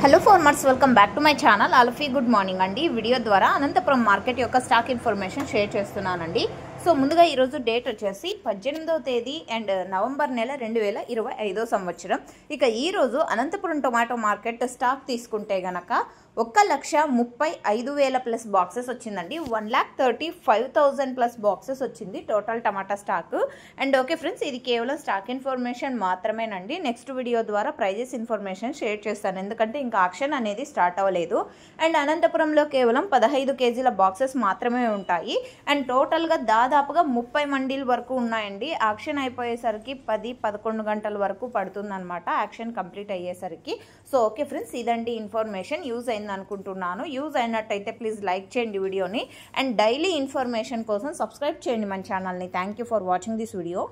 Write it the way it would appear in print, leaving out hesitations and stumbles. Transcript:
Hello farmers, welcome back to my channel. Alfie good morning అండి. ఈ video ద్వారా Anantapuram market యొక్క స్టాక్ ఇన్ఫర్మేషన్ షేర్ చేస్తున్నానండి. సో ముందుగా ఈరోజు డేట్ వచ్చేసి 18వ తేదీ అండ్ నవంబర్ నెల 2025 సంవత్సరం. ఇక ఈరోజు అనంతపురం టొమాటో మార్కెట్ స్టాక్ తీసుకుంటే గనక 1,35,000 ప్లస్ బాక్సెస్ వచ్చిందండి. 1,35,000 ప్లస్ బాక్సెస్ వచ్చింది total tomato stock. And okay friends, ఇది కేవలం స్టాక్ ఇన్ఫర్మేషన్ మాత్రమేనండి. నెక్స్ట్ వీడియో ద్వారా ప్రైజెస్ ఇన్ఫర్మేషన్ షేర్ చేస్తాను, ఎందుకంటే ఇంకా ఆక్షన్ అనేది స్టార్ట్ అవ్వలేదు. అండ్ అనంతపురంలో కేవలం 15 కేజీల బాక్సెస్ మాత్రమే ఉంటాయి. అండ్ టోటల్గా దాదాపుగా 30 మండీల వరకు ఉన్నాయండి. ఆక్షన్ అయిపోయేసరికి 10-11 గంటల వరకు పడుతుందన్నమాట యాక్షన్ కంప్లీట్ అయ్యేసరికి. సో ఓకే ఫ్రెండ్స్, ఇదండి ఇన్ఫర్మేషన్. యూజ్ అయింది అనుకుంటున్నాను. యూజ్ అయినట్టయితే ప్లీజ్ లైక్ చేయండి వీడియోని. అండ్ డైలీ ఇన్ఫర్మేషన్ కోసం సబ్స్క్రైబ్ చేయండి మన ఛానల్ని. Thank you for watching this video.